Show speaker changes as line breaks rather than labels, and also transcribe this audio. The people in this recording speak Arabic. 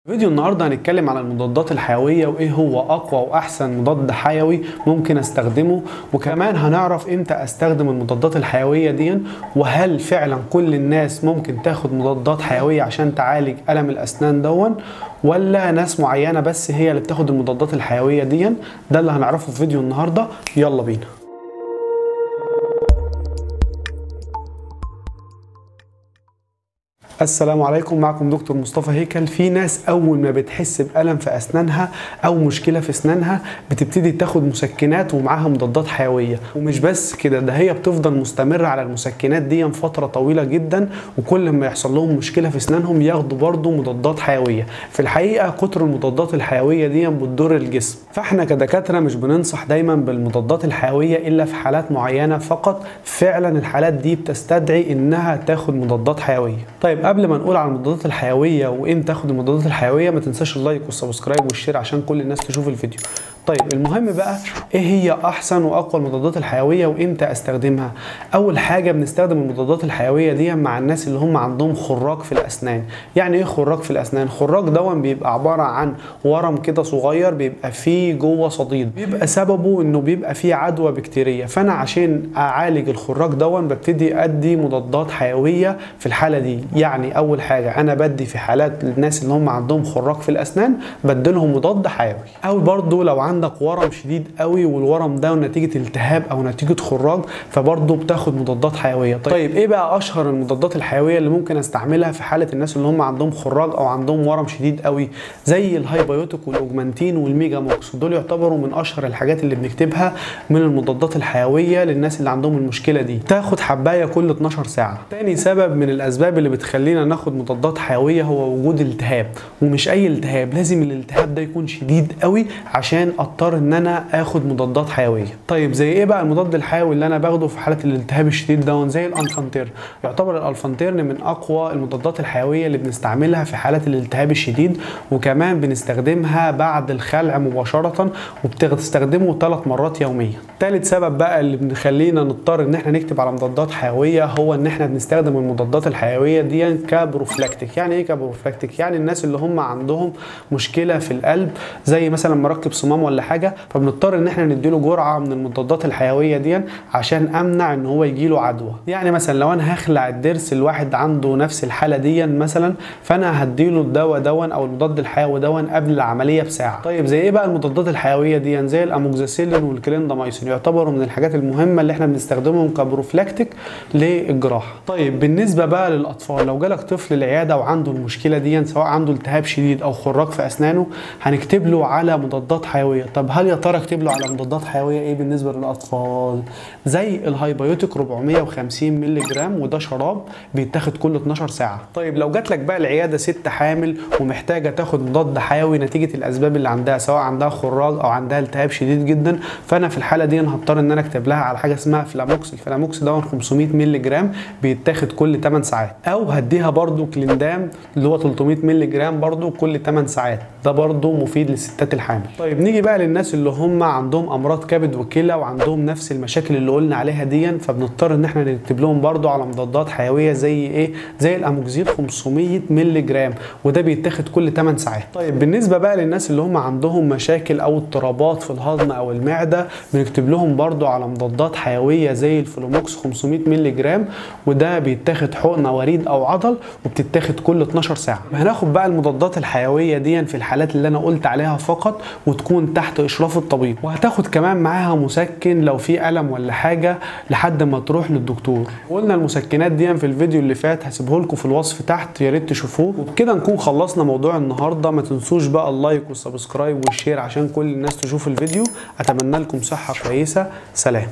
فيديو النهارده هنتكلم عن المضادات الحيويه وايه هو اقوى واحسن مضاد حيوي ممكن استخدمه، وكمان هنعرف امتى استخدم المضادات الحيويه دي، وهل فعلا كل الناس ممكن تاخد مضادات حيويه عشان تعالج الم الاسنان ولا ناس معينه بس هي اللي بتاخد المضادات الحيويه دي. ده اللي هنعرفه في فيديو النهارده. يلا بينا. السلام عليكم، معكم دكتور مصطفى هيكل. في ناس اول ما بتحس بألم في اسنانها او مشكله في اسنانها بتبتدي تاخد مسكنات ومعاها مضادات حيويه، ومش بس كده، ده هي بتفضل مستمره على المسكنات دي فتره طويله جدا، وكل ما يحصل لهم مشكله في اسنانهم ياخدوا برضو مضادات حيويه. في الحقيقه كتر المضادات الحيويه دي بتضر الجسم، فاحنا كدكاتره مش بننصح دايما بالمضادات الحيويه الا في حالات معينه فقط. فعلا الحالات دي بتستدعي انها تاخد مضادات حيويه. طيب قبل ما نقول على المضادات الحيويه وامتى تاخد المضادات الحيويه، ما تنساش اللايك والسبسكرايب والشير عشان كل الناس تشوف الفيديو. طيب المهم بقى، ايه هي احسن واقوى المضادات الحيويه وامتى استخدمها؟ اول حاجه بنستخدم المضادات الحيويه دي مع الناس اللي هم عندهم خراج في الاسنان. يعني ايه خراج في الاسنان؟ خراج دون بيبقى عباره عن ورم كده صغير بيبقى فيه جوه صديد، بيبقى سببه انه بيبقى فيه عدوى بكتيريه. فانا عشان اعالج الخراج دون ببتدي ادي مضادات حيويه في الحاله دي. يعني اول حاجه انا بدي في حالات الناس اللي هم عندهم خراج في الاسنان بديلهم مضاد حيوي. او برضو لو عندك ورم شديد قوي والورم ده نتيجه التهاب او نتيجه خراج، فبرضو بتاخد مضادات حيويه. طيب ايه بقى اشهر المضادات الحيويه اللي ممكن استعملها في حاله الناس اللي هم عندهم خراج او عندهم ورم شديد قوي؟ زي الهايبيوتيك والاوجمانتين والميجا موكس، دول يعتبروا من اشهر الحاجات اللي بنكتبها من المضادات الحيويه للناس اللي عندهم المشكله دي. تاخد حبايه كل 12 ساعه. تاني سبب من الاسباب اللي بتخلينا ناخد مضادات حيويه هو وجود التهاب، ومش اي التهاب، لازم الالتهاب ده يكون شديد قوي عشان اضطر ان انا اخد مضادات حيويه. طيب زي ايه بقى المضاد الحيوي اللي انا باخده في حاله الالتهاب الشديد ده؟ زي الالفانتيرن. يعتبر الالفانتيرن من اقوى المضادات الحيويه اللي بنستعملها في حالات الالتهاب الشديد، وكمان بنستخدمها بعد الخلع مباشره، وبتستخدمه 3 مرات يوميا. ثالث سبب بقى اللي بنخلينا نضطر ان احنا نكتب على مضادات حيويه هو ان احنا بنستخدم المضادات الحيويه دي كبروفلاكتيك. يعني ايه كبروفلاكتيك؟ يعني الناس اللي هم عندهم مشكله في القلب، زي مثلا مركب صمام ولا حاجه، فبنضطر ان احنا نديله جرعه من المضادات الحيويه دي عشان امنع ان هو يجيله عدوى. يعني مثلا لو انا هخلع الضرس الواحد عنده نفس الحاله دي مثلا، فانا هديله الدواء دون او المضاد الحيوي دون قبل العمليه بساعه. طيب زي ايه بقى المضادات الحيويه دي؟ زي الاموكسيسيلين والكليندامايسين، يعتبروا من الحاجات المهمه اللي احنا بنستخدمهم كبروفلاكتيك للجراحه. طيب بالنسبه بقى للاطفال، لو جالك طفل العياده وعنده المشكله دي سواء عنده التهاب شديد او خراج في اسنانه، هنكتب له على مضادات حيويه. طب هل يا ترى اكتب له على مضادات حيويه ايه بالنسبه للاطفال؟ زي الهايبيوتيك 450 مللي جرام، وده شراب بيتاخد كل 12 ساعه. طيب لو جات لك بقى العياده ست حامل ومحتاجه تاخد مضاد حيوي نتيجه الاسباب اللي عندها، سواء عندها خراج او عندها التهاب شديد جدا، فانا في الحاله دي هضطر ان انا اكتب لها على حاجه اسمها فلاموكس. الفلاموكس ده 500 مللي جرام بيتاخد كل 8 ساعات. او هديها برضو كليندام اللي هو 300 مللي جرام برضو كل 8 ساعات، ده برضو مفيد للستات الحامل. طيب نيجي بقى للناس اللي هم عندهم امراض كبد وكلى وعندهم نفس المشاكل اللي قلنا عليها دي، فبنضطر ان احنا نكتب لهم برضو على مضادات حيويه زي ايه؟ زي الاموكسيل 500 مللي جرام، وده بيتاخد كل 8 ساعات. طيب بالنسبه بقى للناس اللي هم عندهم مشاكل او اضطرابات في الهضم او المعده، بنكتب لهم برضو على مضادات حيويه زي الفلوموكس 500 مللي جرام، وده بيتاخد حقنه وريد او عضل وبتتاخد كل 12 ساعه. هناخد بقى المضادات الحيويه دي في الحالات اللي انا قلت عليها فقط، وتكون تحت اشراف الطبيب، وهتاخد كمان معاها مسكن لو في الم ولا حاجه لحد ما تروح للدكتور. قلنا المسكنات دي في الفيديو اللي فات، هسيبه لكم في الوصف تحت، يا ريت تشوفوه. وبكده نكون خلصنا موضوع النهارده. ما تنسوش بقى اللايك والسبسكرايب والشير عشان كل الناس تشوف الفيديو. اتمنى لكم صحه كويسه. سلام.